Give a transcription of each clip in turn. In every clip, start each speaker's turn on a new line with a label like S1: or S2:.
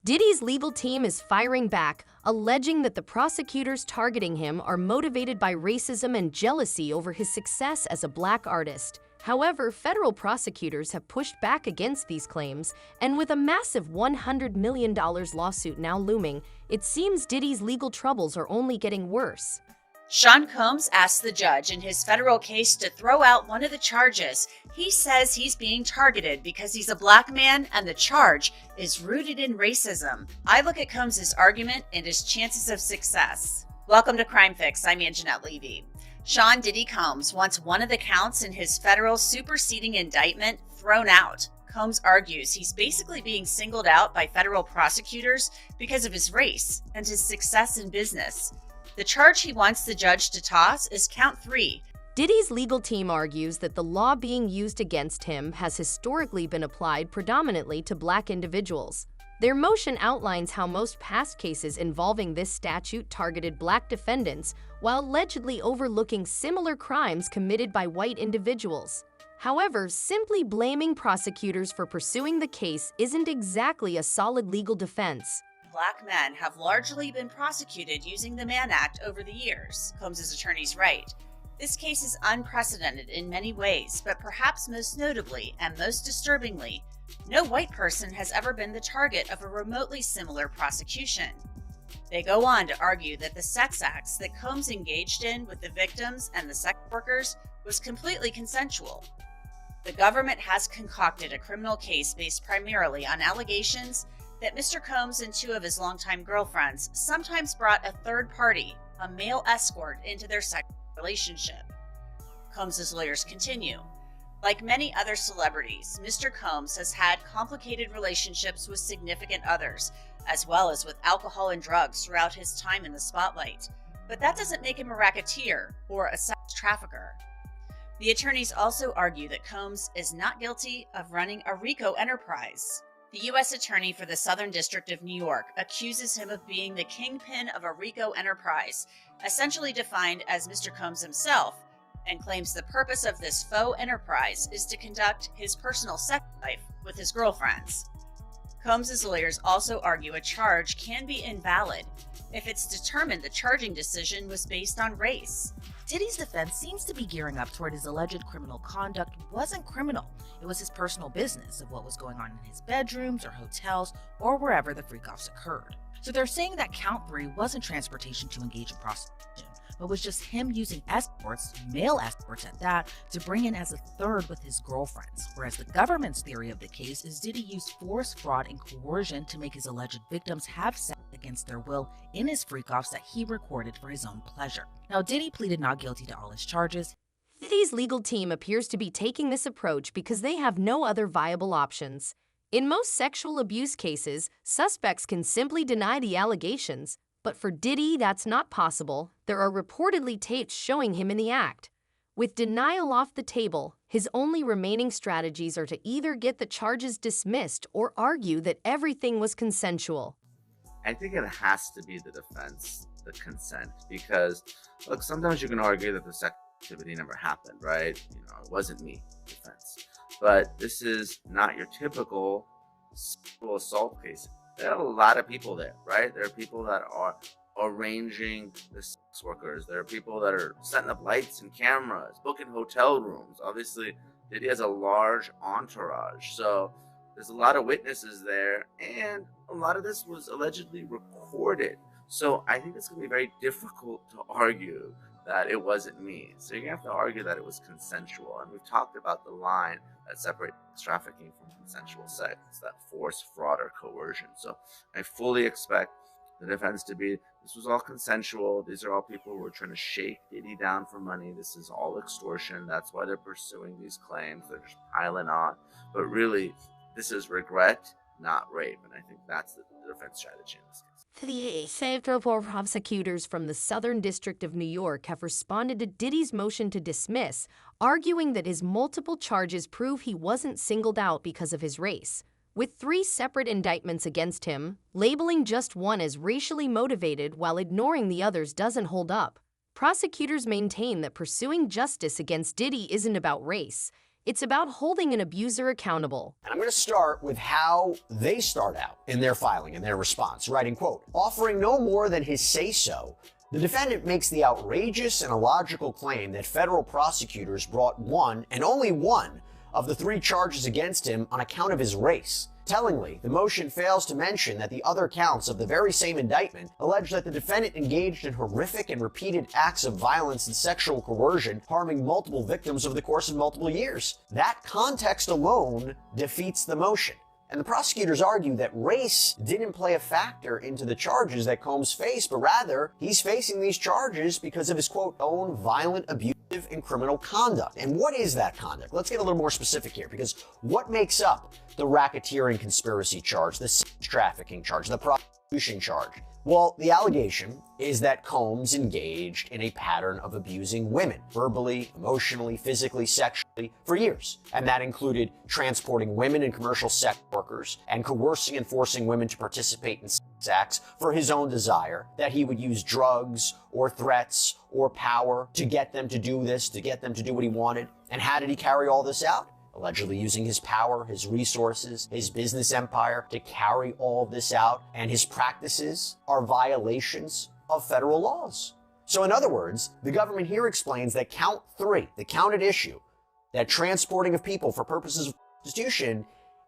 S1: Diddy's legal team is firing back, alleging that the prosecutors targeting him are motivated by racism and jealousy over his success as a black artist. However, federal prosecutors have pushed back against these claims, and with a massive $100 million lawsuit now looming, it seems Diddy's legal troubles are only getting worse.
S2: Sean Combs asked the judge in his federal case to throw out one of the charges. He says he's being targeted because he's a black man and the charge is rooted in racism. I look at Combs' argument and his chances of success. Welcome to Crime Fix. I'm Anjanette Levy. Sean Diddy Combs wants one of the counts in his federal superseding indictment thrown out. Combs argues he's basically being singled out by federal prosecutors because of his race and his success in business. The charge he wants the judge to toss is count 3.
S1: Diddy's legal team argues that the law being used against him has historically been applied predominantly to black individuals. Their motion outlines how most past cases involving this statute targeted black defendants while allegedly overlooking similar crimes committed by white individuals. However, simply blaming prosecutors for pursuing the case isn't exactly a solid legal defense.
S2: Black men have largely been prosecuted using the Mann Act over the years, Combs' attorneys write. This case is unprecedented in many ways, but perhaps most notably and most disturbingly, no white person has ever been the target of a remotely similar prosecution. They go on to argue that the sex acts that Combs engaged in with the victims and the sex workers was completely consensual. The government has concocted a criminal case based primarily on allegations that Mr. Combs and 2 of his longtime girlfriends sometimes brought a third party, a male escort, into their sexual relationship. Combs' lawyers continue. Like many other celebrities, Mr. Combs has had complicated relationships with significant others, as well as with alcohol and drugs throughout his time in the spotlight. But that doesn't make him a racketeer or a sex trafficker. The attorneys also argue that Combs is not guilty of running a RICO enterprise. The U.S. Attorney for the Southern District of New York accuses him of being the kingpin of a RICO enterprise, essentially defined as Mr. Combs himself, and claims the purpose of this faux enterprise is to conduct his personal sex life with his girlfriends. Combs' lawyers also argue a charge can be invalid if it's determined the charging decision was based on race.
S3: Diddy's defense seems to be gearing up toward his alleged criminal conduct wasn't criminal. It was his personal business of what was going on in his bedrooms or hotels or wherever the freak-offs occurred. So they're saying that count 3 wasn't transportation to engage in prostitution, but was just him using escorts, male escorts at that, to bring in as a third with his girlfriends. Whereas the government's theory of the case is Diddy used force, fraud, and coercion to make his alleged victims have sex against their will in his freak-offs that he recorded for his own pleasure. Now, Diddy pleaded not guilty to all his charges.
S1: Diddy's legal team appears to be taking this approach because they have no other viable options. In most sexual abuse cases, suspects can simply deny the allegations, but for Diddy, that's not possible. There are reportedly tapes showing him in the act. With denial off the table, his only remaining strategies are to either get the charges dismissed or argue that everything was consensual.
S4: I think it has to be the defense, the consent, because look, sometimes you can argue that the sex activity never happened, right? It wasn't me, defense. But this is not your typical sexual assault case. There are a lot of people there, right? There are people that are arranging the sex workers. There are people that are setting up lights and cameras, booking hotel rooms. Obviously, Diddy has a large entourage. So there's a lot of witnesses there, and a lot of this was allegedly recorded. So I think it's going to be very difficult to argue that it wasn't me. So you have to argue that it was consensual. And we've talked about the line that separates trafficking from consensual sex, that force, fraud, or coercion. So I fully expect the defense to be, this was all consensual. These are all people who were trying to shake Diddy down for money. This is all extortion. That's why they're pursuing these claims. They're just piling on. But really, this is regret, not rape. And I think that's the defense strategy in this case.
S1: The federal prosecutors from the Southern District of New York have responded to Diddy's motion to dismiss, arguing that his multiple charges prove he wasn't singled out because of his race. With 3 separate indictments against him, labeling just one as racially motivated while ignoring the others doesn't hold up. Prosecutors maintain that pursuing justice against Diddy isn't about race. It's about holding an abuser accountable.
S5: And I'm going to start with how they start out in their filing, in their response, writing, quote, offering no more than his say-so, the defendant makes the outrageous and illogical claim that federal prosecutors brought one, and only one, of the 3 charges against him on account of his race. Tellingly, the motion fails to mention that the other counts of the very same indictment allege that the defendant engaged in horrific and repeated acts of violence and sexual coercion, harming multiple victims over the course of multiple years. That context alone defeats the motion. And the prosecutors argue that race didn't play a factor into the charges that Combs faced, but rather, he's facing these charges because of his, quote, own violent, abusive, and criminal conduct. And what is that conduct? Let's get a little more specific here, because what makes up the racketeering conspiracy charge, the sex trafficking charge, the prostitution charge? Well, the allegation is that Combs engaged in a pattern of abusing women, verbally, emotionally, physically, sexually, for years. And that included transporting women and commercial sex workers and coercing and forcing women to participate in sex acts for his own desire, that he would use drugs or threats or power to get them to do this, to get them to do what he wanted. And how did he carry all this out? Allegedly using his power, his resources, his business empire to carry all this out, and his practices are violations of federal laws. So in other words, the government here explains that count 3, the count at issue, that transporting of people for purposes of prostitution,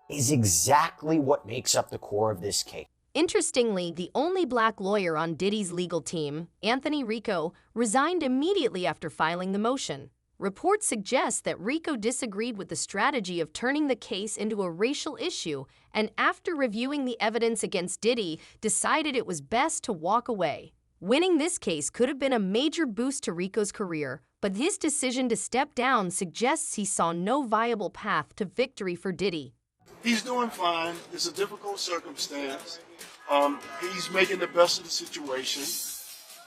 S5: is exactly what makes up the core of this case.
S1: Interestingly, the only black lawyer on Diddy's legal team, Anthony Rico, resigned immediately after filing the motion. Reports suggest that Rico disagreed with the strategy of turning the case into a racial issue, and after reviewing the evidence against Diddy, decided it was best to walk away. Winning this case could have been a major boost to Rico's career, but his decision to step down suggests he saw no viable path to victory for Diddy.
S6: He's doing fine. It's a difficult circumstance. He's making the best of the situation.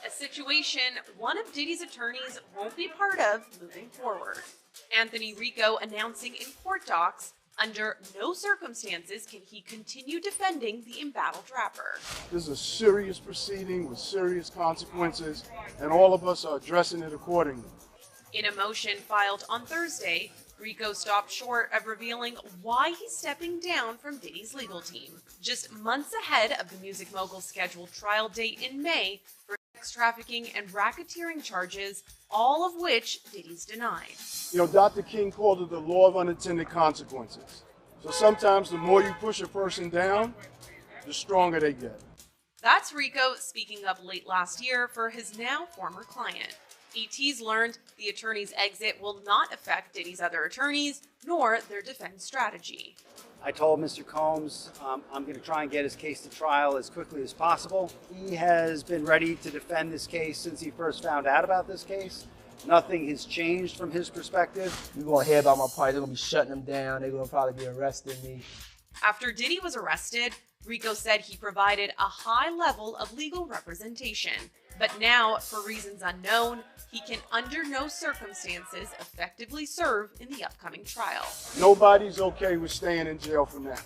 S7: A situation one of Diddy's attorneys won't be part of moving forward. Anthony Rico announcing in court docs, under no circumstances can he continue defending the embattled rapper.
S6: This is a serious proceeding with serious consequences, and all of us are addressing it accordingly.
S7: In a motion filed on Thursday, Rico stopped short of revealing why he's stepping down from Diddy's legal team, just months ahead of the music mogul's scheduled trial date in May for sex trafficking and racketeering charges, all of which Diddy's denied.
S6: You know, Dr. King called it the law of unintended consequences. So sometimes the more you push a person down, the stronger they get.
S7: That's Rico speaking up late last year for his now former client. ET's learned the attorney's exit will not affect Diddy's other attorneys, nor their defense strategy.
S8: I told Mr. Combs I'm going to try and get his case to trial as quickly as possible. He has been ready to defend this case since he first found out about this case. Nothing has changed from his perspective.
S9: We're going to hear about my party. They're going to be shutting them down. They're going to probably be arresting me.
S7: After Diddy was arrested, Rico said he provided a high level of legal representation. But now, for reasons unknown, he can under no circumstances effectively serve in the upcoming trial.
S6: Nobody's okay with staying in jail from now.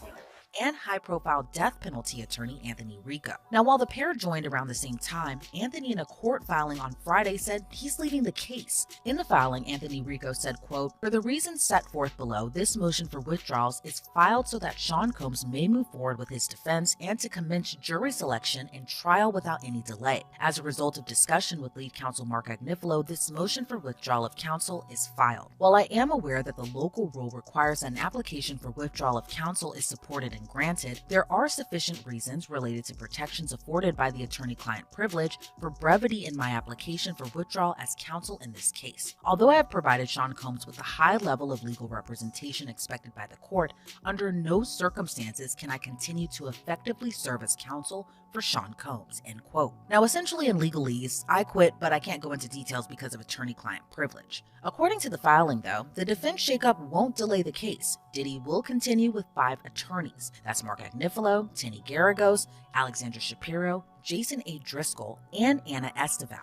S3: And high-profile death penalty attorney Anthony Rico. Now, while the pair joined around the same time, Anthony in a court filing on Friday said he's leading the case. In the filing, Anthony Rico said, quote, "For the reasons set forth below, this motion for withdrawals is filed so that Sean Combs may move forward with his defense and to commence jury selection and trial without any delay. As a result of discussion with lead counsel Mark Agnifilo, this motion for withdrawal of counsel is filed. While I am aware that the local rule requires that an application for withdrawal of counsel is supported and granted, there are sufficient reasons related to protections afforded by the attorney-client privilege for brevity in my application for withdrawal as counsel in this case. Although I have provided Sean Combs with a high level of legal representation expected by the court, under no circumstances can I continue to effectively serve as counsel for Sean Combs," end quote. Now, essentially in legalese, I quit, but I can't go into details because of attorney-client privilege. According to the filing, though, the defense shakeup won't delay the case. Diddy will continue with 5 attorneys. That's Mark Agnifilo, Tinny Garagos, Alexandra Shapiro, Jason A. Driscoll, and Anna Esteval.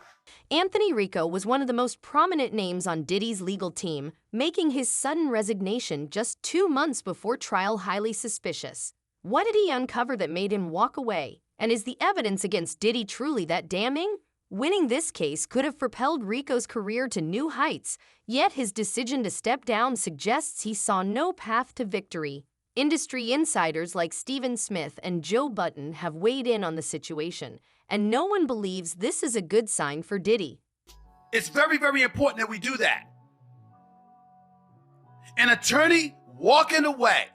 S1: Anthony Rico was one of the most prominent names on Diddy's legal team, making his sudden resignation just 2 months before trial highly suspicious. What did he uncover that made him walk away? And is the evidence against Diddy truly that damning? Winning this case could have propelled Rico's career to new heights, yet his decision to step down suggests he saw no path to victory. Industry insiders like Stephen Smith and Joe Button have weighed in on the situation, and no one believes this is a good sign for Diddy.
S10: It's very, very important that we do that. An attorney walking away,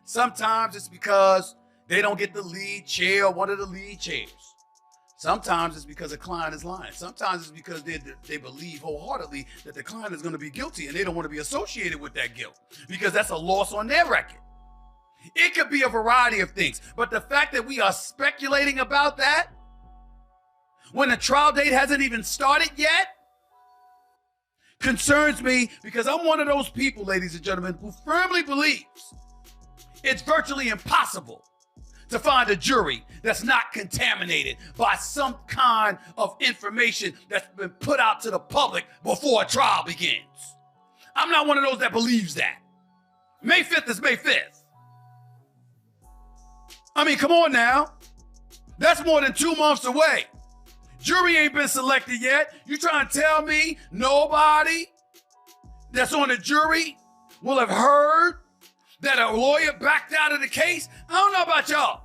S10: sometimes it's because they don't get the lead chair or one of the lead chairs. Sometimes it's because a client is lying. Sometimes it's because they believe wholeheartedly that the client is going to be guilty and they don't want to be associated with that guilt because that's a loss on their record. It could be a variety of things, but the fact that we are speculating about that when the trial date hasn't even started yet concerns me, because I'm one of those people, ladies and gentlemen, who firmly believes it's virtually impossible to find a jury that's not contaminated by some kind of information that's been put out to the public before a trial begins. I'm not one of those that believes that. May 5th is May 5th. I mean, come on now. That's more than 2 months away. Jury ain't been selected yet. You trying to tell me nobody that's on the jury will have heard that a lawyer backed out of the case? I don't know about y'all,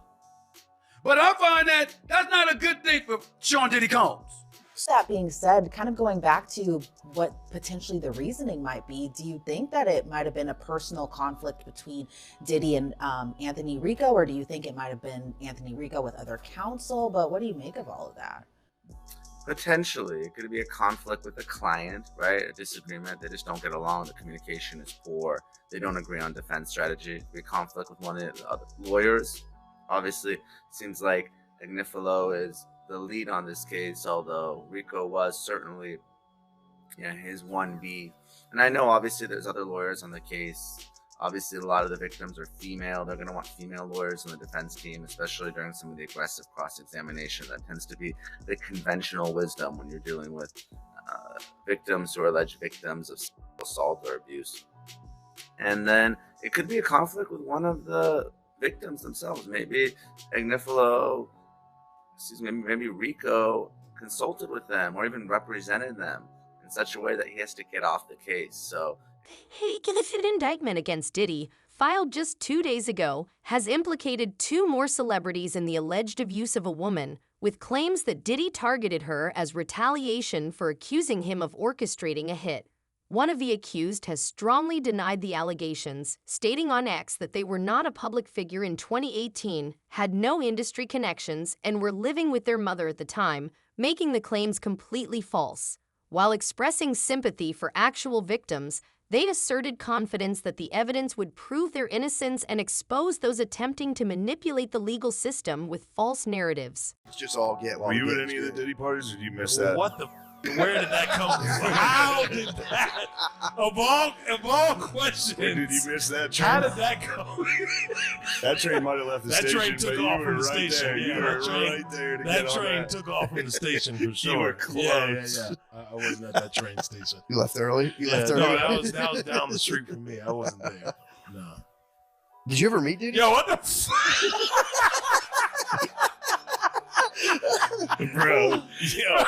S10: but I find that that's not a good thing for Sean Diddy Combs.
S3: That being said, kind of going back to what potentially the reasoning might be, do you think that it might have been a personal conflict between Diddy and Anthony Rico, or do you think it might have been Anthony Rico with other counsel? But what do you make of all of that?
S4: Potentially, it could be a conflict with a client, right? A disagreement. They just don't get along. The communication is poor. They don't agree on defense strategy. It could be a conflict with one of the other lawyers. Obviously, it seems like Agnifilo is the lead on this case, although Rico was certainly his 1B. And I know obviously there's other lawyers on the case. Obviously, a lot of the victims are female. They're going to want female lawyers on the defense team, especially during some of the aggressive cross-examination. That tends to be the conventional wisdom when you're dealing with victims who are alleged victims of assault or abuse. And then it could be a conflict with one of the victims themselves. Maybe maybe Rico consulted with them or even represented them in such a way that he has to get off the case. So,
S1: An indictment against Diddy, filed just 2 days ago, has implicated 2 more celebrities in the alleged abuse of a woman, with claims that Diddy targeted her as retaliation for accusing him of orchestrating a hit. One of the accused has strongly denied the allegations, stating on X that they were not a public figure in 2018, had no industry connections, and were living with their mother at the time, making the claims completely false. While expressing sympathy for actual victims, they asserted confidence that the evidence would prove their innocence and expose those attempting to manipulate the legal system with false narratives.
S11: Let's just all get one.
S12: Were you at any of the Diddy parties, or did you miss that?
S13: What the? Where did that come from? How did that? Of all questions.
S12: Wait, did you miss that train?
S13: How did that go?
S12: That train might have left the station.
S13: That train took off from the station.
S12: There.
S13: Yeah,
S12: you were right there to get on that.
S13: That train took off from the station for sure.
S12: You were close.
S13: Yeah. I wasn't at that train station.
S11: You left early?
S13: No, that was down the street from me. I wasn't there. No.
S11: Did you ever meet Diddy?
S13: Yo, what the
S12: Bro, yo.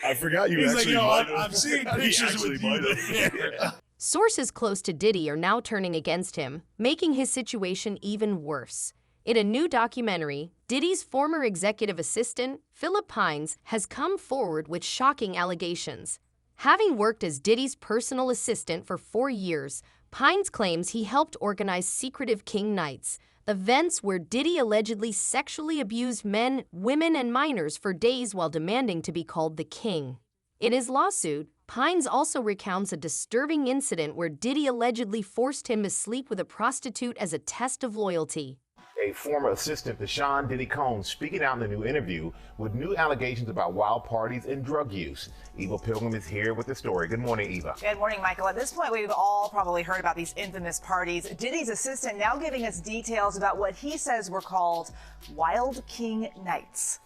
S12: I forgot you actually might have.
S13: I've seen pictures with you there.
S1: Sources close to Diddy are now turning against him, making his situation even worse. In a new documentary, Diddy's former executive assistant, Philip Pines, has come forward with shocking allegations. Having worked as Diddy's personal assistant for 4 years, Pines claims he helped organize secretive King Nights, events where Diddy allegedly sexually abused men, women, and minors for days while demanding to be called the King. In his lawsuit, Pines also recounts a disturbing incident where Diddy allegedly forced him to sleep with a prostitute as a test of loyalty.
S14: A former assistant to Sean Diddy Combs speaking out in the new interview with new allegations about wild parties and drug use. Eva Pilgrim is here with the story. Good morning, Eva.
S15: Good morning, Michael. At this point, we've all probably heard about these infamous parties. Diddy's assistant now giving us details about what he says were called Wild King Nights.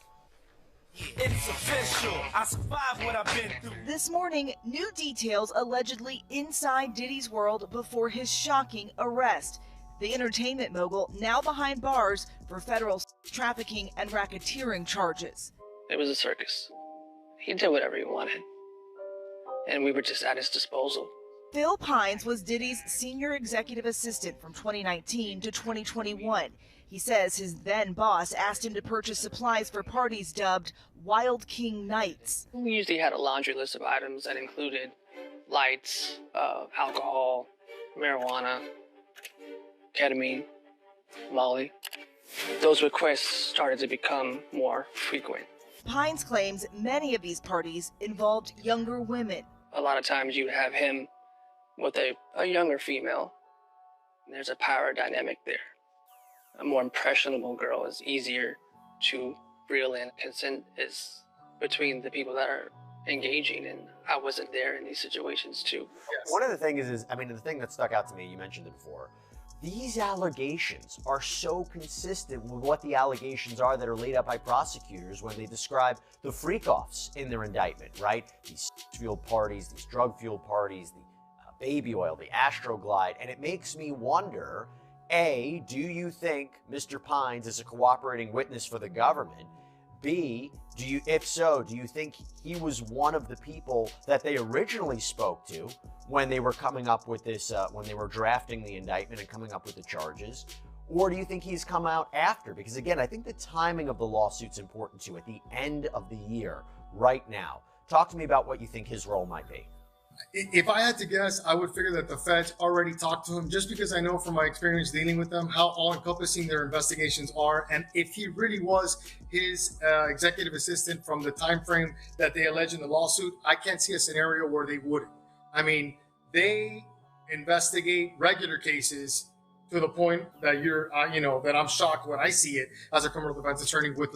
S16: It's official. I survived what I've been through.
S15: This morning, new details allegedly inside Diddy's world before his shocking arrest. The entertainment mogul now behind bars for federal trafficking and racketeering charges.
S17: It was a circus. he did whatever he wanted. And we were just at his disposal.
S15: Phil Pines was Diddy's senior executive assistant from 2019 to 2021. He says his then boss asked him to purchase supplies for parties dubbed Wild King Nights.
S17: We usually had a laundry list of items that included lights, alcohol, marijuana, ketamine, Molly. Those requests started to become more frequent.
S15: Pines claims many of these parties involved younger women.
S17: A lot of times you have him with a younger female. There's a power dynamic there. A more impressionable girl is easier to reel in. Consent is between the people that are engaging, and I wasn't there in these situations too.
S5: Yes. One of the things is, the thing that stuck out to me, you mentioned it before, these allegations are so consistent with what the allegations are that are laid out by prosecutors when they describe the freak-offs in their indictment, right? These fueled parties, these drug-fueled parties, the baby oil, the Astroglide, and it makes me wonder, A, do you think Mr. Pines is a cooperating witness for the government? B, if so, do you think he was one of the people that they originally spoke to when they were coming up with this, when they were drafting the indictment and coming up with the charges? Or do you think he's come out after? Because again, I think the timing of the lawsuit's important too, at the end of the year, right now. Talk to me about what you think his role might be.
S18: If I had to guess, I would figure that the feds already talked to him, just because I know from my experience dealing with them how all-encompassing their investigations are. And if he really was his executive assistant from the time frame that they allege in the lawsuit, I can't see a scenario where they wouldn't. I mean, they investigate regular cases to the point that that I'm shocked when I see it as a criminal defense attorney with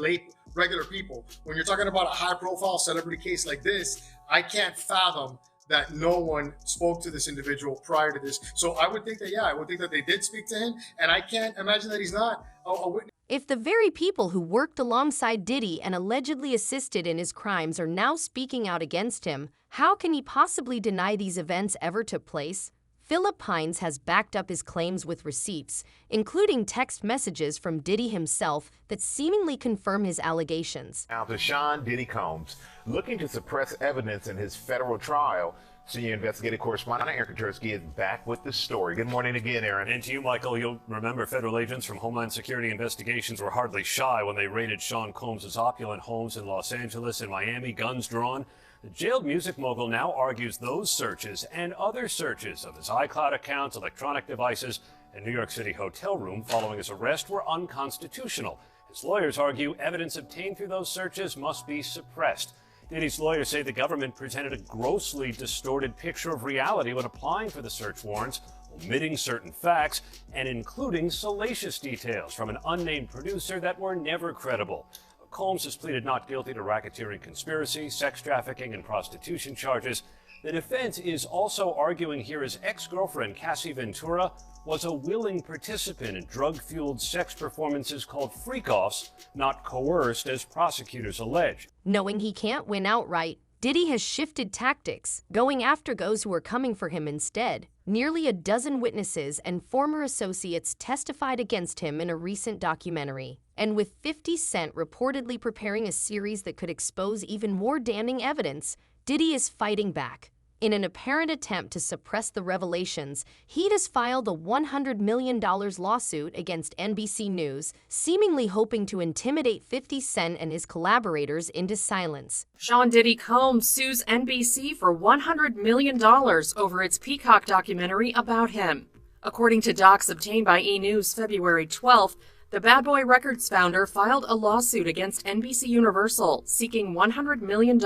S18: regular people. When you're talking about a high-profile celebrity case like this, I can't fathom that no one spoke to this individual prior to this. So I would think that they did speak to him, and I can't imagine that he's not a witness.
S1: If the very people who worked alongside Diddy and allegedly assisted in his crimes are now speaking out against him, how can he possibly deny these events ever took place? Philip Pines has backed up his claims with receipts, including text messages from Diddy himself that seemingly confirm his allegations.
S14: Now to Sean Diddy Combs, looking to suppress evidence in his federal trial. Senior investigative correspondent Aaron Katersky is back with the story. Good morning again, Aaron.
S19: And to you, Michael. You'll remember federal agents from Homeland Security Investigations were hardly shy when they raided Sean Combs' opulent homes in Los Angeles and Miami, guns drawn. The jailed music mogul now argues those searches and other searches of his iCloud accounts, electronic devices, and New York City hotel room following his arrest were unconstitutional. His lawyers argue evidence obtained through those searches must be suppressed. Diddy's lawyers say the government presented a grossly distorted picture of reality when applying for the search warrants, omitting certain facts and including salacious details from an unnamed producer that were never credible. Combs has pleaded not guilty to racketeering conspiracy, sex trafficking, and prostitution charges. The defense is also arguing here his ex-girlfriend, Cassie Ventura, was a willing participant in drug-fueled sex performances called freak-offs, not coerced as prosecutors allege.
S1: Knowing he can't win outright, Diddy has shifted tactics, going after those who are coming for him instead. Nearly a dozen witnesses and former associates testified against him in a recent documentary. And with 50 Cent reportedly preparing a series that could expose even more damning evidence, Diddy is fighting back. In an apparent attempt to suppress the revelations, he has filed a $100 million lawsuit against NBC News, seemingly hoping to intimidate 50 Cent and his collaborators into silence.
S7: Sean Diddy Combs sues NBC for $100 million over its Peacock documentary about him. According to docs obtained by E! News February 12th, the Bad Boy Records founder filed a lawsuit against NBC Universal, seeking $100 million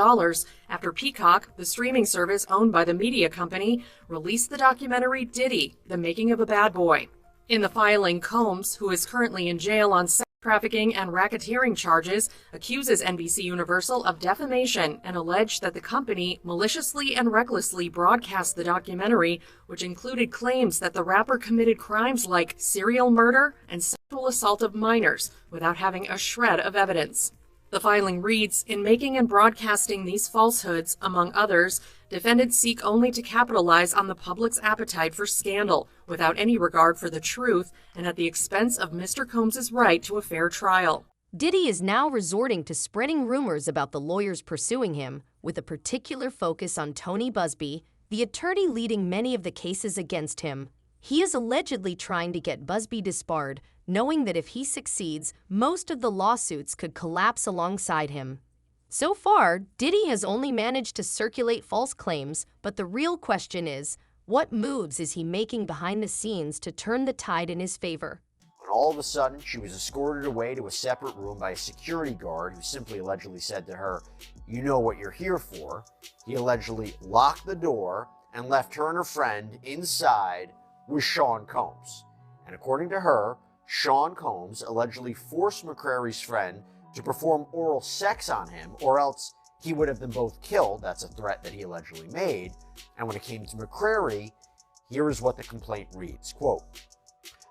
S7: after Peacock, the streaming service owned by the media company, released the documentary Diddy, The Making of a Bad Boy. In the filing, Combs, who is currently in jail on sex trafficking and racketeering charges, accuses NBC Universal of defamation and alleged that the company maliciously and recklessly broadcast the documentary, which included claims that the rapper committed crimes like serial murder and sexual assault of minors without having a shred of evidence. The filing reads, in making and broadcasting these falsehoods, among others, defendants seek only to capitalize on the public's appetite for scandal without any regard for the truth and at the expense of Mr. Combs' right to a fair trial.
S1: Diddy is now resorting to spreading rumors about the lawyers pursuing him, with a particular focus on Tony Busby, the attorney leading many of the cases against him. He is allegedly trying to get Busby disbarred, knowing that if he succeeds, most of the lawsuits could collapse alongside him. So far, Diddy has only managed to circulate false claims, but the real question is, what moves is he making behind the scenes to turn the tide in his favor?
S5: When all of a sudden, she was escorted away to a separate room by a security guard who simply allegedly said to her, "You know what you're here for." He allegedly locked the door and left her and her friend inside with Sean Combs. And according to her, Sean Combs allegedly forced McCrary's friend to perform oral sex on him, or else he would have them both killed. That's a threat that he allegedly made. And when it came to McCrary, here is what the complaint reads, quote,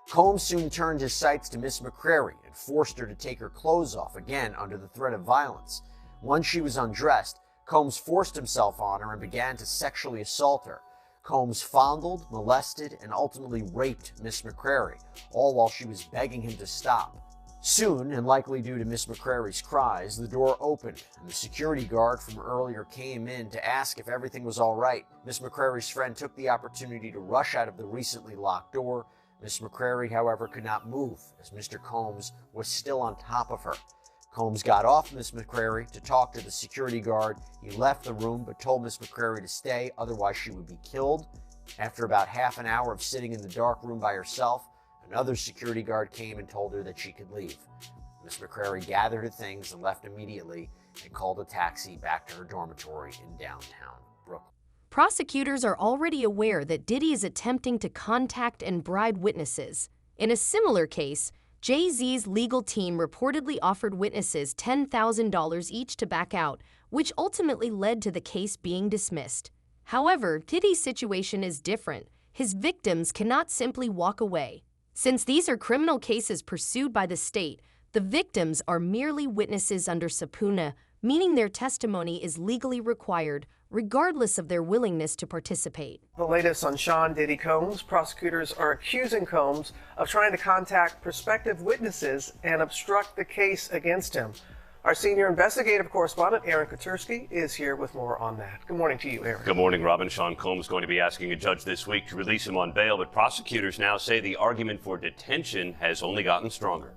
S5: "Combs soon turned his sights to Miss McCrary and forced her to take her clothes off, again under the threat of violence. Once she was undressed, Combs forced himself on her and began to sexually assault her. Combs fondled, molested, and ultimately raped Miss McCrary, all while she was begging him to stop. Soon, and likely due to Miss McCrary's cries, the door opened, and the security guard from earlier came in to ask if everything was all right. Miss McCrary's friend took the opportunity to rush out of the recently locked door. Miss McCrary, however, could not move, as Mr. Combs was still on top of her. Combs got off Miss McCrary to talk to the security guard. He left the room, but told Miss McCrary to stay, otherwise she would be killed. After about half an hour of sitting in the dark room by herself, another security guard came and told her that she could leave. Miss McCrary gathered her things and left immediately and called a taxi back to her dormitory in downtown Brooklyn.
S1: Prosecutors are already aware that Diddy is attempting to contact and bribe witnesses. In a similar case, Jay-Z's legal team reportedly offered witnesses $10,000 each to back out, which ultimately led to the case being dismissed. However, Diddy's situation is different. His victims cannot simply walk away. Since these are criminal cases pursued by the state, the victims are merely witnesses under subpoena, meaning their testimony is legally required, regardless of their willingness to participate.
S20: The latest on Sean Diddy Combs, prosecutors are accusing Combs of trying to contact prospective witnesses and obstruct the case against him. Our senior investigative correspondent, Aaron Katursky, is here with more on that. Good morning to you, Aaron.
S19: Good morning, Robin. Sean Combs going to be asking a judge this week to release him on bail, but prosecutors now say the argument for detention has only gotten stronger.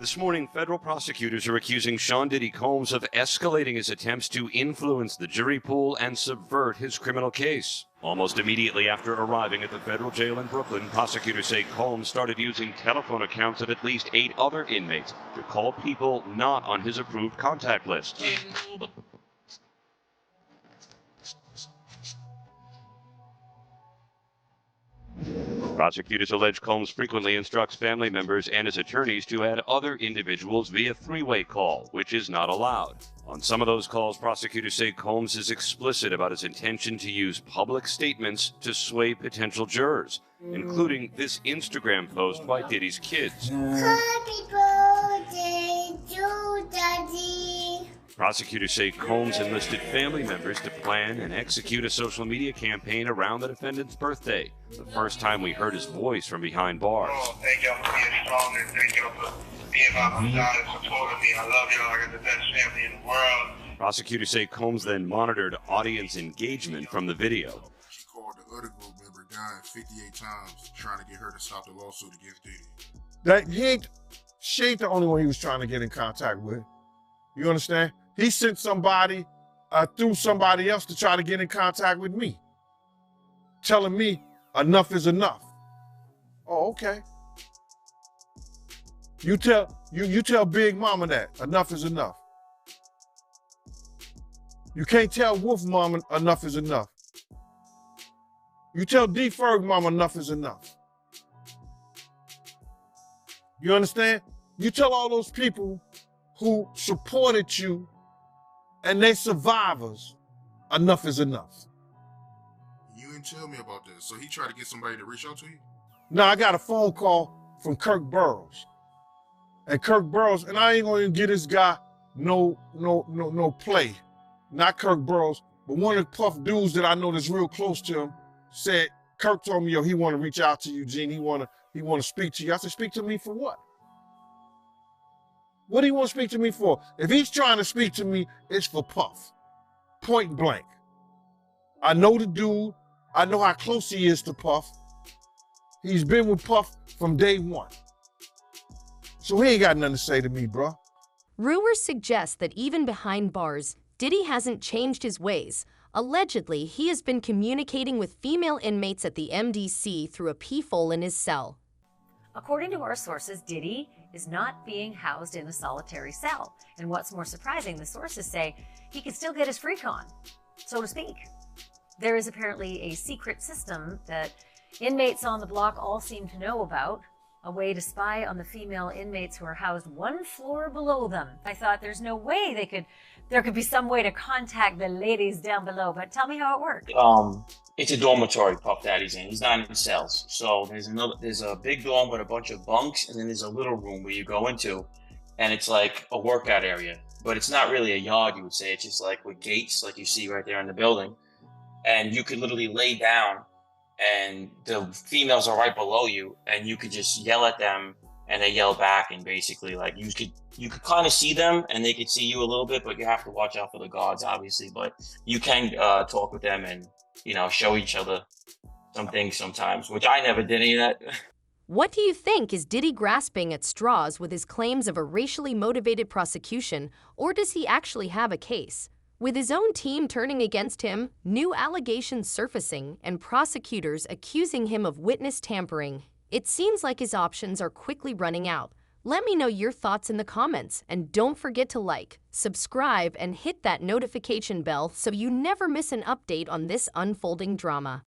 S19: This morning, federal prosecutors are accusing Sean Diddy Combs of escalating his attempts to influence the jury pool and subvert his criminal case. Almost immediately after arriving at the federal jail in Brooklyn, prosecutors say Combs started using telephone accounts of at least 8 other inmates to call people not on his approved contact list. Prosecutors allege Combs frequently instructs family members and his attorneys to add other individuals via three-way call, which is not allowed. On some of those calls, prosecutors say Combs is explicit about his intention to use public statements to sway potential jurors, including this Instagram post by Diddy's kids.
S21: Happy birthday to Daddy.
S19: Prosecutors say Combs enlisted family members to plan and execute a social media campaign around the defendant's birthday, the first time we heard his voice from behind bars.
S21: Thank y'all for being strong and thank y'all for being by my side and supporting me. I love y'all. I got the best family in the world.
S19: Prosecutors say Combs then monitored audience engagement from the video.
S22: She called the other group member Guy 58 times trying to get her to stop the lawsuit against Diddy.
S6: She ain't the only one he was trying to get in contact with. You understand? He sent somebody through somebody else to try to get in contact with me, telling me enough is enough. Oh, okay. You tell Big Mama that enough is enough. You can't tell Wolf Mama enough is enough. You tell D Ferg Mama enough is enough. You understand? You tell all those people who supported you and they survivors, enough is enough.
S22: You didn't tell me about that. So he tried to get somebody to reach out to you?
S6: Now I got a phone call from Kirk Burroughs. And Kirk Burroughs, and I ain't gonna get this guy no play. Not Kirk Burroughs, but one of the Puff dudes that I know that's real close to him said, Kirk told me, yo, he wanna reach out to you, Gene. He wanna speak to you. I said, speak to me for what? What do you want to speak to me for? If he's trying to speak to me, it's for Puff. point blank. I know the dude. I know how close he is to Puff. He's been with Puff from day one. So he ain't got nothing to say to me, bro.
S1: Rumors suggest that even behind bars, Diddy hasn't changed his ways. Allegedly, he has been communicating with female inmates at the MDC through a peephole in his cell.
S2: According to our sources, Diddy is not being housed in a solitary cell. And what's more surprising, the sources say he can still get his freak on, so to speak. There is apparently a secret system that inmates on the block all seem to know about, a way to spy on the female inmates who are housed one floor below them. I thought there's no way there could be some way to contact the ladies down below, but tell me how it works.
S8: It's a dormitory Puff Daddy's in. He's not in cells. So there's a big dorm with a bunch of bunks, and then there's a little room where you go into, and it's like a workout area. But it's not really a yard, you would say. It's just like with gates, like you see right there in the building. And you could literally lay down, and the females are right below you, and you could just yell at them, and they yell back, and basically, like, you could kind of see them, and they could see you a little bit, but you have to watch out for the guards, obviously. But you can talk with them and, you know, show each other some things sometimes, which I never did any of that.
S1: What do you think? Is Diddy grasping at straws with his claims of a racially motivated prosecution, or does he actually have a case? With his own team turning against him, new allegations surfacing, and prosecutors accusing him of witness tampering, it seems like his options are quickly running out. Let me know your thoughts in the comments, and don't forget to like, subscribe, and hit that notification bell so you never miss an update on this unfolding drama.